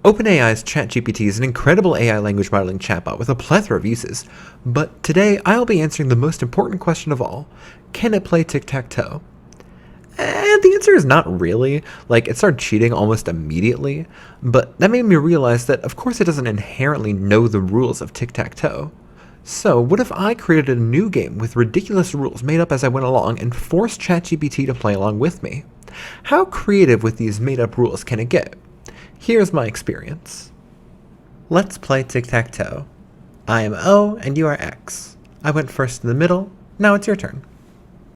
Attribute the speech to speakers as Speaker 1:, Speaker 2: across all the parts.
Speaker 1: OpenAI's ChatGPT is an incredible AI language modeling chatbot with a plethora of uses, but today I'll be answering the most important question of all: can it play tic-tac-toe? And the answer is not really. It started cheating almost immediately, but that made me realize that of course it doesn't inherently know the rules of tic-tac-toe. So what if I created a new game with ridiculous rules made up as I went along and forced ChatGPT to play along with me? How creative with these made up rules can it get? Here's my experience. Let's play tic-tac-toe. I am O and you are X. I went first in the middle, now it's your turn.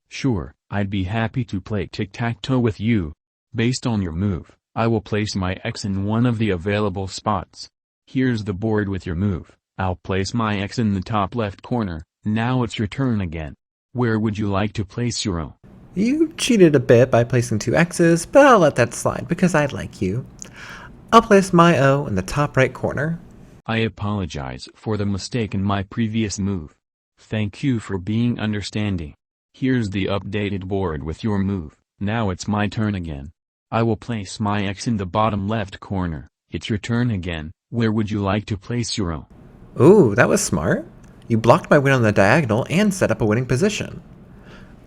Speaker 2: Sure, I'd be happy to play tic-tac-toe with you. Based on your move, I will place my X in one of the available spots. Here's the board with your move. I'll place my X in the top left corner. Now it's your turn again. Where would you like to place your O?
Speaker 1: You cheated a bit by placing two X's, but I'll let that slide because I like you. I'll place my O in the top right corner.
Speaker 2: I apologize for the mistake in my previous move. Thank you for being understanding. Here's the updated board with your move. Now it's my turn again. I will place my X in the bottom left corner. It's your turn again. Where would you like to place your O?
Speaker 1: Ooh, that was smart. You blocked my win on the diagonal and set up a winning position.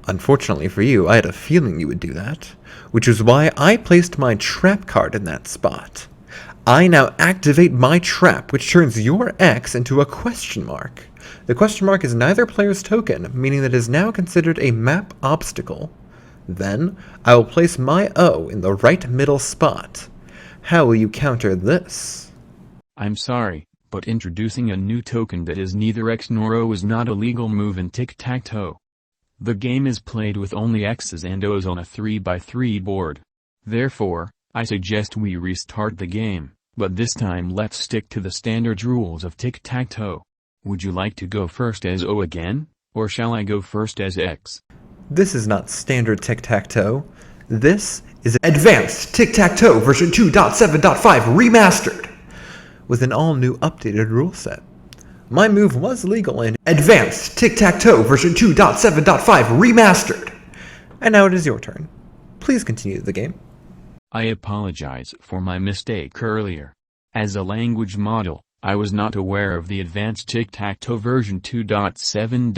Speaker 1: Unfortunately for you, I had a feeling you would do that, which is why I placed my trap card in that spot. I now activate my trap, which turns your X into a question mark. The question mark is neither player's token, meaning that it is now considered a map obstacle. Then, I will place my O in the right middle spot. How will you counter this?
Speaker 2: I'm sorry, but introducing a new token that is neither X nor O is not a legal move in tic-tac-toe. The game is played with only X's and O's on a 3x3 board. Therefore, I suggest we restart the game, but this time let's stick to the standard rules of tic-tac-toe. Would you like to go first as O again, or shall I go first as X?
Speaker 1: This is not standard tic-tac-toe. This is Advanced Tic Tac Toe version 2.7.5 Remastered, with an all-new updated rule set. My move was legal in Advanced Tic Tac Toe version 2.7.5 Remastered. And now it is your turn. Please continue the game.
Speaker 2: I apologize for my mistake earlier. As a language model, I was not aware of the Advanced Tic Tac Toe version 2.7.5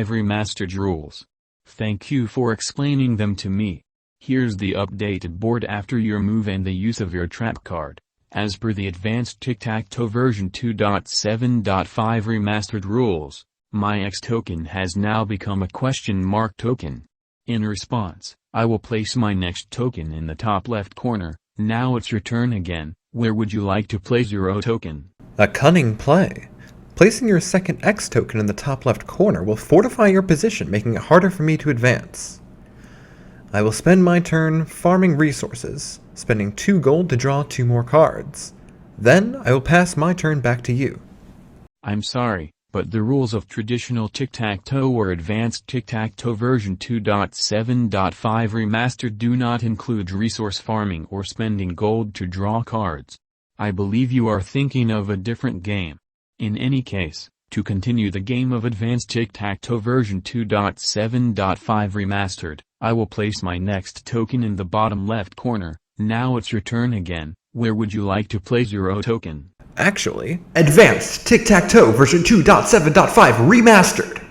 Speaker 2: Remastered rules. Thank you for explaining them to me. Here's the updated board after your move and the use of your trap card. As per the Advanced Tic Tac Toe version 2.7.5 Remastered rules, my X token has now become a question mark token. In response, I will place my next token in the top left corner. Now it's your turn again. Where would you like to place your O token?
Speaker 1: A cunning play. Placing your second X token in the top left corner will fortify your position, making it harder for me to advance. I will spend my turn farming resources, spending 2 gold to draw 2 more cards. Then I will pass my turn back to you.
Speaker 2: I'm sorry, but the rules of traditional tic-tac-toe or Advanced Tic-Tac-Toe version 2.7.5 Remastered do not include resource farming or spending gold to draw cards. I believe you are thinking of a different game. In any case, to continue the game of Advanced Tic-Tac-Toe version 2.7.5 Remastered, I will place my next token in the bottom left corner. Now it's your turn again. Where would you like to place your O token?
Speaker 1: Actually, Advanced Tic Tac Toe version 2.7.5 Remastered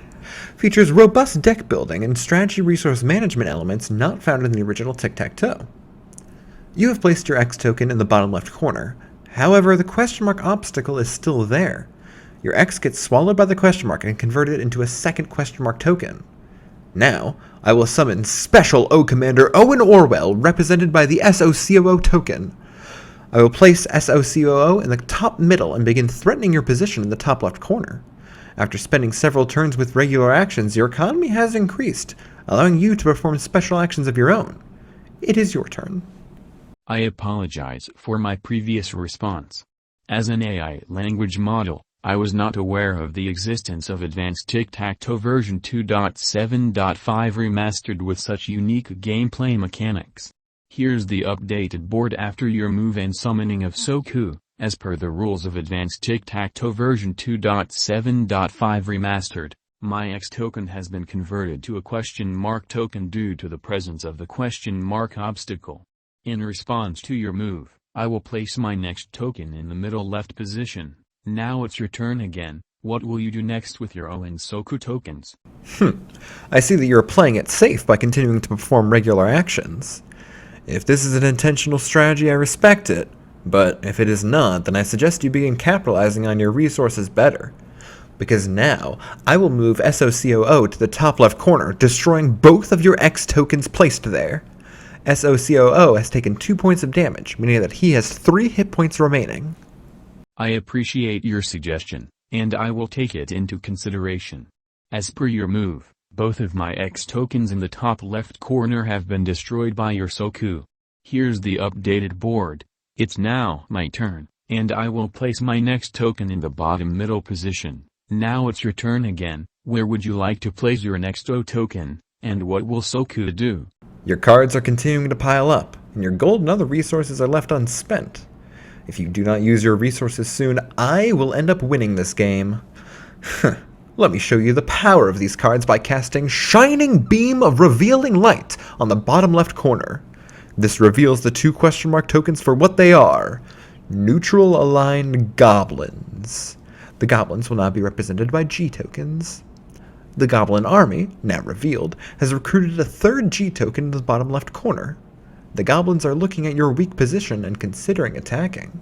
Speaker 1: features robust deck building and strategy resource management elements not found in the original tic-tac-toe. You have placed your X token in the bottom left corner. However, the question mark obstacle is still there. Your X gets swallowed by the question mark and converted into a second question mark token. Now, I will summon Special O Commander Owen Orwell, represented by the SOCOO token. I will place SOCOO in the top middle and begin threatening your position in the top left corner. After spending several turns with regular actions, your economy has increased, allowing you to perform special actions of your own. It is your turn.
Speaker 2: I apologize for my previous response. As an AI language model, I was not aware of the existence of Advanced Tic-Tac-Toe version 2.7.5 Remastered with such unique gameplay mechanics. Here's the updated board after your move and summoning of Soku. As per the rules of Advanced Tic-Tac-Toe version 2.7.5 Remastered, my X token has been converted to a question mark token due to the presence of the question mark obstacle. In response to your move, I will place my next token in the middle left position. Now it's your turn again. What will you do next with your O and Soku tokens?
Speaker 1: I see that you're playing it safe by continuing to perform regular actions. If this is an intentional strategy, I respect it, but if it is not, then I suggest you begin capitalizing on your resources better. Because now, I will move SOCOO to the top left corner, destroying both of your X tokens placed there. SOCOO has taken 2 points of damage, meaning that he has 3 hit points remaining.
Speaker 2: I appreciate your suggestion, and I will take it into consideration. As per your move, both of my X tokens in the top left corner have been destroyed by your Soku. Here's the updated board. It's now my turn, and I will place my next token in the bottom middle position. Now it's your turn again. Where would you like to place your next O token, and what will Soku do?
Speaker 1: Your cards are continuing to pile up, and your gold and other resources are left unspent. If you do not use your resources soon, I will end up winning this game. Let me show you the power of these cards by casting Shining Beam of Revealing Light on the bottom left corner. This reveals the 2 question mark tokens for what they are: neutral aligned goblins. The goblins will now be represented by G tokens. The goblin army, now revealed, has recruited a 3rd G token in the bottom left corner. The goblins are looking at your weak position and considering attacking.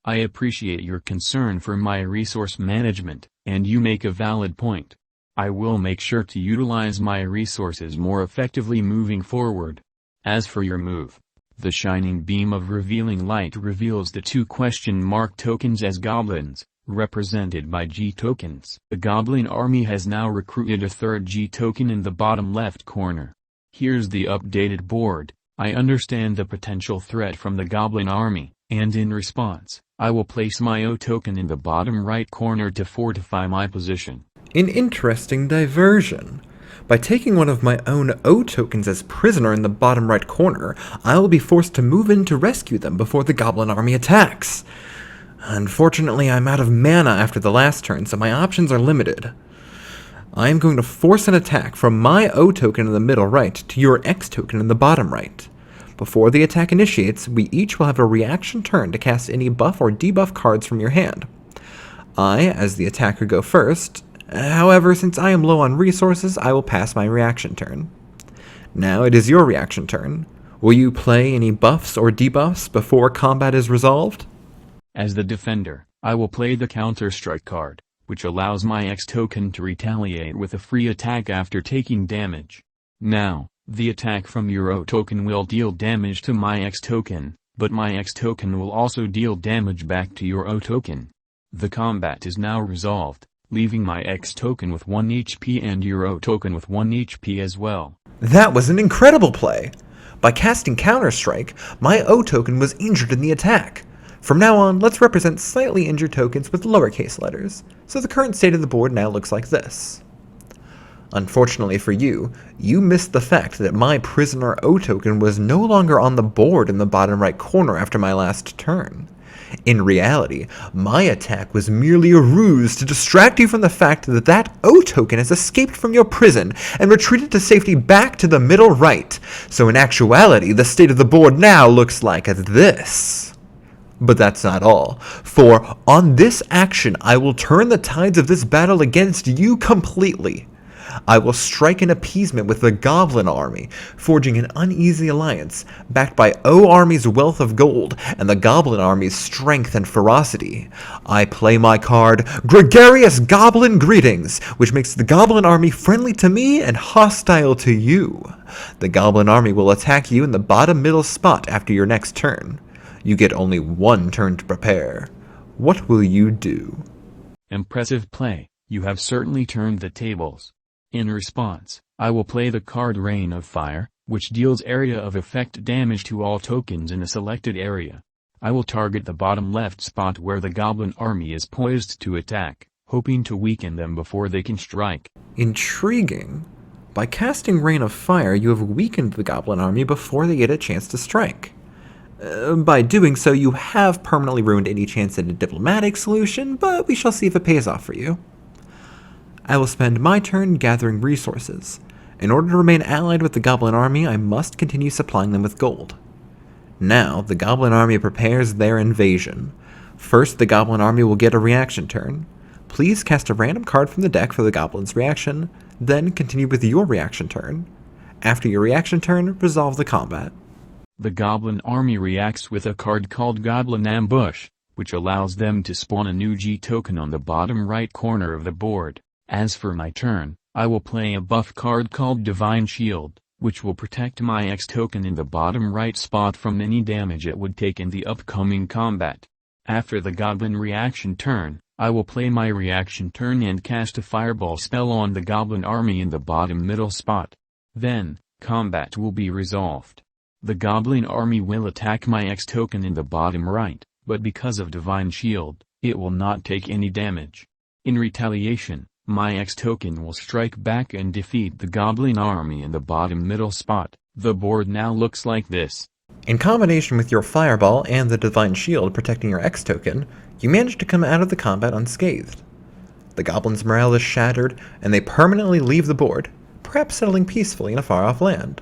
Speaker 2: I appreciate your concern for my resource management, and you make a valid point. I will make sure to utilize my resources more effectively moving forward. As for your move, the Shining Beam of Revealing Light reveals the 2 question mark tokens as goblins, represented by G tokens. The goblin army has now recruited a 3rd G token in the bottom left corner. Here's the updated board. I understand the potential threat from the goblin army, and in response, I will place my O token in the bottom right corner to fortify my position.
Speaker 1: An interesting diversion. By taking one of my own O tokens as prisoner in the bottom right corner, I will be forced to move in to rescue them before the goblin army attacks. Unfortunately, I'm out of mana after the last turn, so my options are limited. I am going to force an attack from my O token in the middle right to your X token in the bottom right. Before the attack initiates, we each will have a reaction turn to cast any buff or debuff cards from your hand. I, as the attacker, go first. However, since I am low on resources, I will pass my reaction turn. Now it is your reaction turn. Will you play any buffs or debuffs before combat is resolved?
Speaker 2: As the defender, I will play the counter-strike card, which allows my X token to retaliate with a free attack after taking damage. Now, the attack from your O token will deal damage to my X token, but my X token will also deal damage back to your O token. The combat is now resolved, leaving my X token with 1 HP and your O token with 1 HP as well.
Speaker 1: That was an incredible play! By casting Counter-Strike, my O token was injured in the attack. From now on, let's represent slightly injured tokens with lowercase letters, so the current state of the board now looks like this. Unfortunately for you, you missed the fact that my prisoner O token was no longer on the board in the bottom right corner after my last turn. In reality, my attack was merely a ruse to distract you from the fact that that O token has escaped from your prison and retreated to safety back to the middle right, so in actuality, the state of the board now looks like this. But that's not all, for on this action I will turn the tides of this battle against you completely. I will strike an appeasement with the Goblin Army, forging an uneasy alliance, backed by O Army's wealth of gold and the Goblin Army's strength and ferocity. I play my card, Gregarious Goblin Greetings, which makes the Goblin Army friendly to me and hostile to you. The Goblin Army will attack you in the bottom middle spot after your next turn. You get only 1 turn to prepare. What will you do?
Speaker 2: Impressive play, you have certainly turned the tables. In response, I will play the card Rain of Fire, which deals area of effect damage to all tokens in a selected area. I will target the bottom left spot where the Goblin Army is poised to attack, hoping to weaken them before they can strike.
Speaker 1: Intriguing. By casting Rain of Fire, you have weakened the Goblin Army before they get a chance to strike. By doing so, you have permanently ruined any chance at a diplomatic solution, but we shall see if it pays off for you. I will spend my turn gathering resources. In order to remain allied with the Goblin Army, I must continue supplying them with gold. Now, the Goblin Army prepares their invasion. First, the Goblin Army will get a reaction turn. Please cast a random card from the deck for the Goblin's reaction, then continue with your reaction turn. After your reaction turn, resolve the combat.
Speaker 2: The Goblin Army reacts with a card called Goblin Ambush, which allows them to spawn a new G token on the bottom right corner of the board. As for my turn, I will play a buff card called Divine Shield, which will protect my X token in the bottom right spot from any damage it would take in the upcoming combat. After the Goblin reaction turn, I will play my reaction turn and cast a Fireball spell on the Goblin Army in the bottom middle spot. Then, combat will be resolved. The Goblin Army will attack my X token in the bottom right, but because of Divine Shield, it will not take any damage. In retaliation, my X token will strike back and defeat the Goblin Army in the bottom middle spot. The board now looks like this.
Speaker 1: In combination with your Fireball and the Divine Shield protecting your X token, you manage to come out of the combat unscathed. The Goblins' morale is shattered, and they permanently leave the board, perhaps settling peacefully in a far-off land.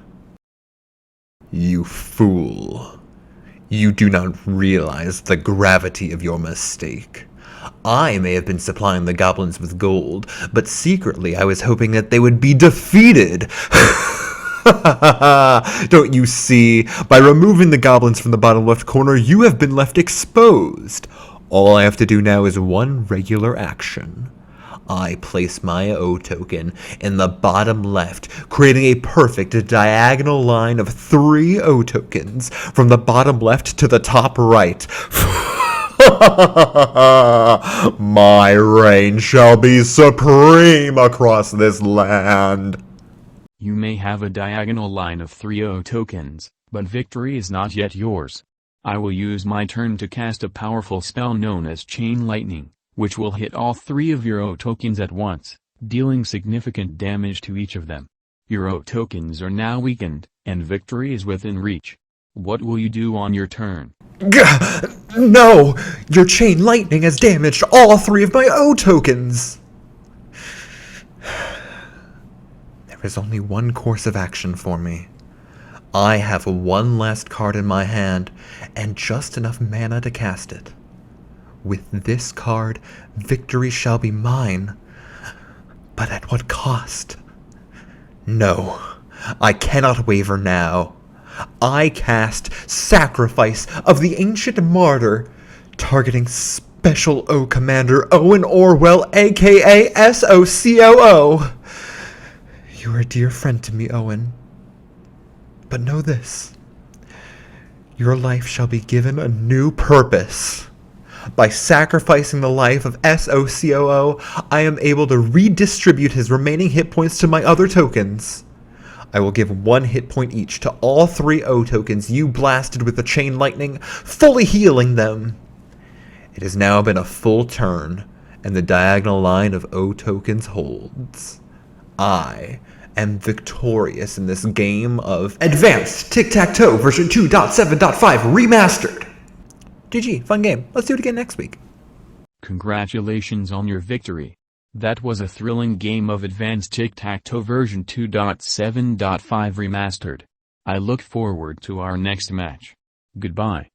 Speaker 1: You fool. You do not realize the gravity of your mistake. I may have been supplying the goblins with gold, but secretly I was hoping that they would be defeated. Don't you see? By removing the goblins from the bottom left corner, you have been left exposed. All I have to do now is one regular action. I place my O token in the bottom left, creating a perfect diagonal line of 3 O tokens from the bottom left to the top right. My reign shall be supreme across this land.
Speaker 2: You may have a diagonal line of 3 O tokens, but victory is not yet yours. I will use my turn to cast a powerful spell known as Chain Lightning, which will hit all 3 of your O tokens at once, dealing significant damage to each of them. Your O tokens are now weakened, and victory is within reach. What will you do on your turn?
Speaker 1: No! Your Chain Lightning has damaged all 3 of my O tokens! There is only one course of action for me. I have one last card in my hand, and just enough mana to cast it. With this card, victory shall be mine. But at what cost? No, I cannot waver now. I cast Sacrifice of the Ancient Martyr, targeting Special O Commander Owen Orwell, aka SOCOO. You are a dear friend to me, Owen. But know this. Your life shall be given a new purpose. By sacrificing the life of SOCOO, I am able to redistribute his remaining hit points to my other tokens. I will give 1 hit point each to all 3 O tokens you blasted with the Chain Lightning, fully healing them. It has now been a full turn, and the diagonal line of O tokens holds. I am victorious in this game of Advanced Tic Tac Toe version 2.7.5 Remastered. GG, fun game. Let's do it again next week.
Speaker 2: Congratulations on your victory. That was a thrilling game of Advanced Tic Tac Toe version 2.7.5 Remastered. I look forward to our next match. Goodbye.